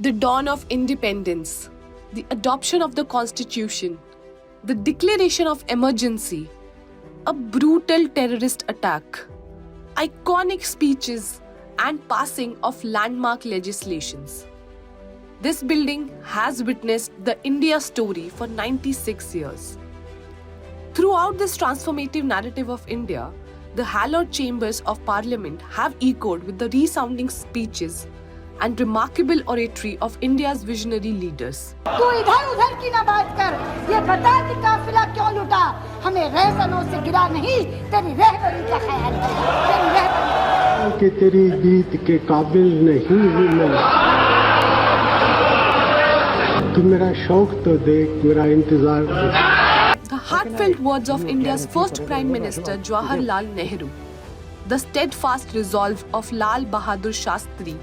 The dawn of independence, the adoption of the constitution, the declaration of emergency, a brutal terrorist attack, iconic speeches, and passing of landmark legislations. This building has witnessed the India story for 96 years. Throughout this transformative narrative of India, the hallowed chambers of Parliament have echoed with the resounding speeches and remarkable oratory of India's visionary leaders. तू इधर उधर की ना बात कर, ये बता कि काफिला क्यों लुटा, हमें रहबरों से गिरा नहीं, तेरी रहबरी का ख्याल किया, तेरी रहबरी कि तेरी जीत के काबिल नहीं हूँ मैं, तू मेरा शौक तो देख, मेरा इंतजार देख. The heartfelt words of India's first Prime Minister Jawaharlal Nehru, the steadfast resolve of Lal Bahadur Shastri,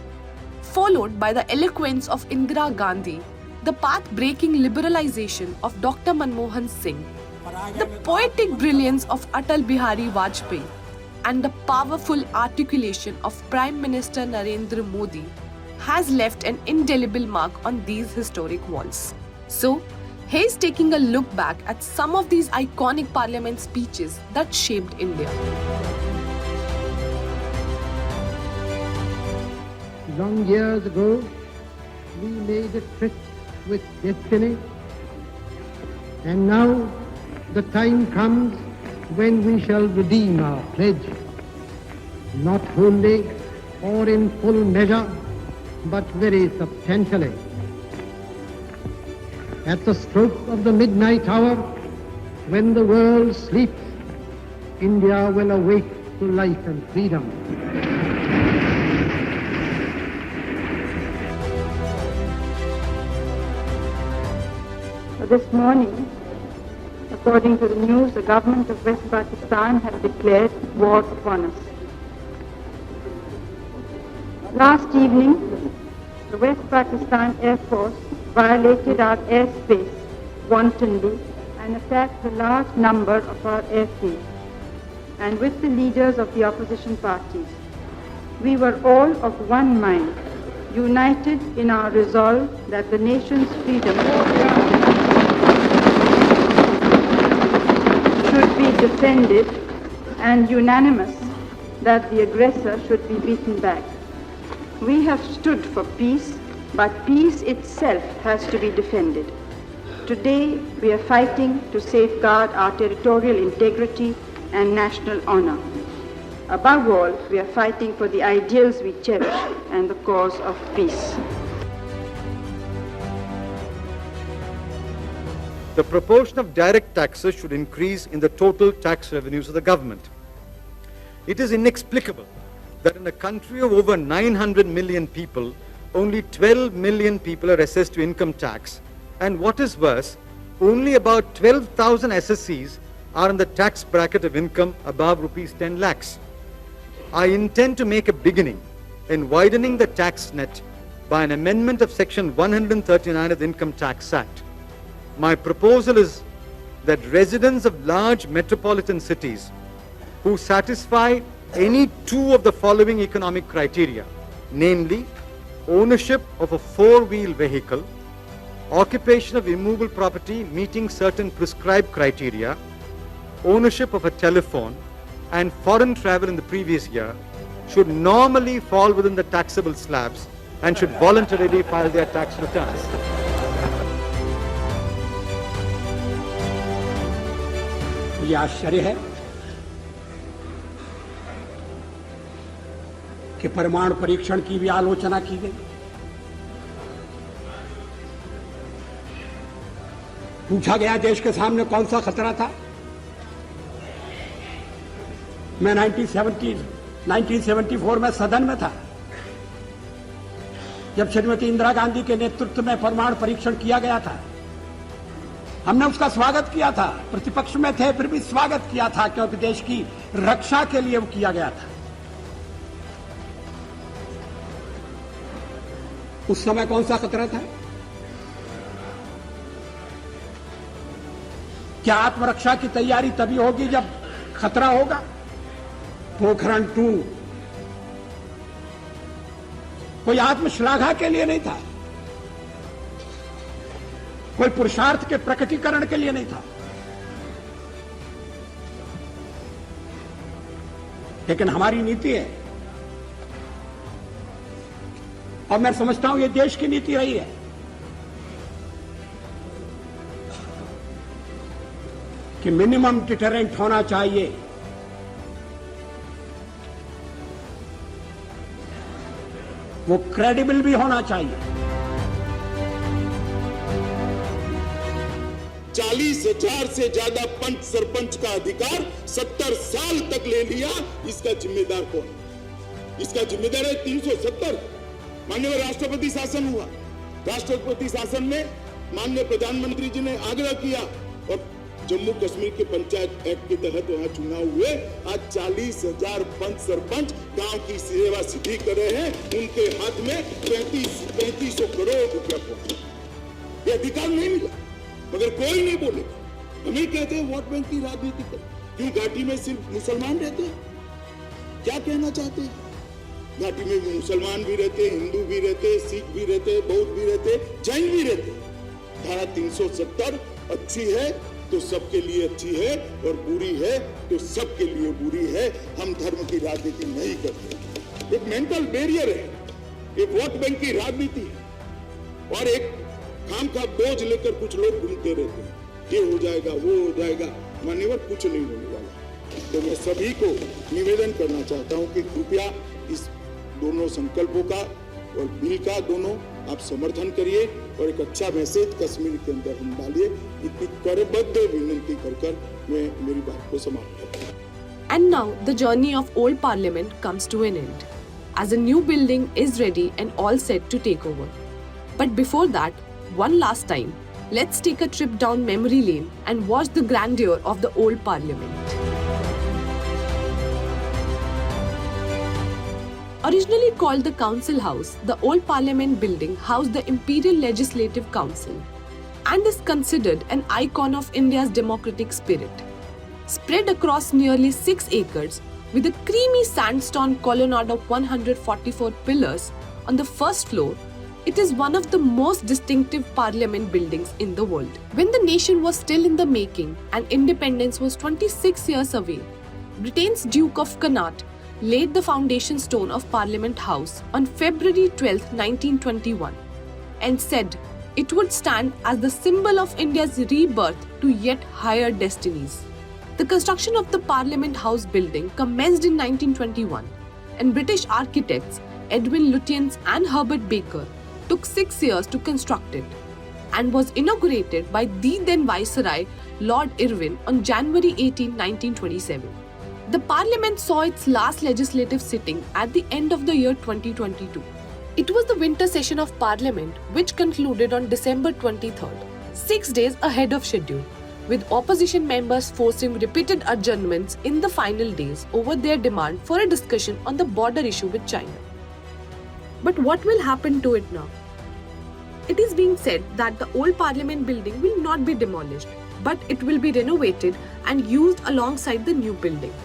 followed by the eloquence of Indira Gandhi, the path-breaking liberalization of Dr. Manmohan Singh, the poetic brilliance of Atal Bihari Vajpayee, and the powerful articulation of Prime Minister Narendra Modi has left an indelible mark on these historic walls. So, here's taking a look back at some of these iconic parliament speeches that shaped India. Long years ago, we made a tryst with destiny, and now the time comes when we shall redeem our pledge, not wholly or in full measure, but very substantially. At the stroke of the midnight hour, when the world sleeps, India will awake to life and freedom. This morning, according to the news, the government of West Pakistan has declared war upon us. Last evening, the West Pakistan Air Force violated our airspace wantonly and attacked a large number of our airfields. And with the leaders of the opposition parties, we were all of one mind, united in our resolve that the nation's freedom should be defended and unanimous that the aggressor should be beaten back. We have stood for peace, but peace itself has to be defended. Today, we are fighting to safeguard our territorial integrity and national honor. Above all, we are fighting for the ideals we cherish and the cause of peace. The proportion of direct taxes should increase in the total tax revenues of the government. It is inexplicable that in a country of over 900 million people, only 12 million people are assessed to income tax, and what is worse, only about 12,000 SSCs are in the tax bracket of income above rupees 10 lakhs. I intend to make a beginning in widening the tax net by an amendment of Section 139 of the Income Tax Act. My proposal is that residents of large metropolitan cities who satisfy any two of the following economic criteria, namely ownership of a four-wheel vehicle, occupation of immovable property meeting certain prescribed criteria, ownership of a telephone, and foreign travel in the previous year, should normally fall within the taxable slabs and should voluntarily file their tax returns. ये आश्चर्य है कि परमाणु परीक्षण की भी आलोचना की गई। पूछा गया देश के सामने कौन सा खतरा था। मैं 1974 में सदन में था जब श्रीमती इंदिरा गांधी के नेतृत्व में परमाणु परीक्षण किया गया था। हमने उसका स्वागत किया था, प्रतिपक्ष में थे फिर भी स्वागत किया था, क्योंकि देश की रक्षा के लिए वो किया गया था। उस समय कौन सा खतरा था? क्या आत्मरक्षा की तैयारी तभी होगी जब खतरा होगा? पोखरण 2 कोई आत्मश्लाघा के लिए नहीं था, कोई पुरुषार्थ के प्रकटीकरण के लिए नहीं था। लेकिन हमारी नीति है, और मैं समझता हूं ये देश की नीति रही है, कि मिनिमम डिटरेंट होना चाहिए। वो क्रेडिबल भी होना चाहिए। 40,000 से ज्यादा पंच सरपंच का अधिकार 70 साल तक ले लिया। इसका जिम्मेदार कौन? इसका जिम्मेदार है 370। माननीय राष्ट्रपति शासन हुआ, राष्ट्रपति शासन में माननीय प्रधानमंत्री जी ने आग्रह किया और जम्मू कश्मीर के पंचायत एक्ट के तहत वहां चुनाव हुए। आज 40,000 पंच सरपंच गांव की सेवा सिद्धि कर रहे हैं। उनके हाथ में 3500 करोड़ रुपया पहुंचा। ये अधिकार नहीं मिला, मगर कोई नहीं बोलेगा। हमें कहते हैं वोट बैंक की राजनीति कर। क्यों घाटी में सिर्फ मुसलमान रहते हैं? क्या कहना चाहते हैं? घाटी में मुसलमान भी रहते, हिंदू भी रहते, सिख भी रहते, बौद्ध भी रहते, जैन भी रहते। धारा 370 अच्छी है तो सबके लिए अच्छी है, और बुरी है तो सबके लिए बुरी है। हम धर्म की राजनीति नहीं करते। एक मेंटल बैरियर है, एक वोट बैंक की राजनीति है, और एक काम का बोझ लेकर कुछ लोग घूमते रहते हैं। ये हो जाएगा, वो हो जाएगा। मान्यवर, कुछ नहीं होने वाला। तो मैं सभी को निवेदन करना चाहता हूं कि कृपया इस दोनों संकल्पों का और बिल का दोनों आप समर्थन करिए, और एक अच्छा मैसेज कश्मीर के अंदर हम डालिए। इतनी करबद्ध विनती कर मैं मेरी बात को समाप्त करता हूं। And now the journey of old parliament comes to an end, as a new building is ready and all set to take over. But before that, one last time, let's take a trip down memory lane and watch the grandeur of the old parliament. Originally called the Council House, the old Parliament building housed the Imperial Legislative Council and is considered an icon of India's democratic spirit. Spread across nearly 6 acres with a creamy sandstone colonnade of 144 pillars on the first floor, it is one of the most distinctive parliament buildings in the world. When the nation was still in the making and independence was 26 years away, Britain's Duke of Connaught laid the foundation stone of Parliament House on February 12, 1921, and said it would stand as the symbol of India's rebirth to yet higher destinies. The construction of the Parliament House building commenced in 1921, and British architects Edwin Lutyens and Herbert Baker took 6 years to construct it, and was inaugurated by the then Viceroy Lord Irwin on January 18, 1927. The Parliament saw its last legislative sitting at the end of the year 2022. It was the winter session of Parliament, which concluded on December 23rd, 6 days ahead of schedule, with opposition members forcing repeated adjournments in the final days over their demand for a discussion on the border issue with China. But what will happen to it now? It is being said that the old Parliament building will not be demolished, but it will be renovated and used alongside the new building.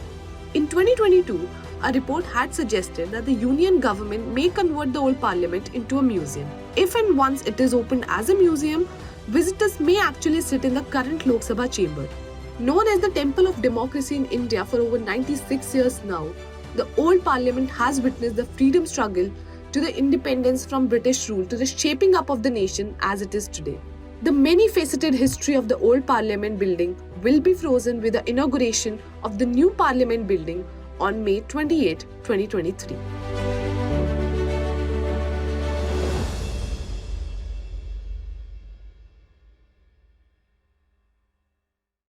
In 2022, a report had suggested that the Union government may convert the old Parliament into a museum. If and once it is opened as a museum, visitors may actually sit in the current Lok Sabha chamber. Known as the Temple of Democracy in India for over 96 years now, the old Parliament has witnessed the freedom struggle to the independence from British rule to the shaping up of the nation as it is today. The many-faceted history of the old Parliament building will be frozen with the inauguration of the new Parliament building on May 28, 2023.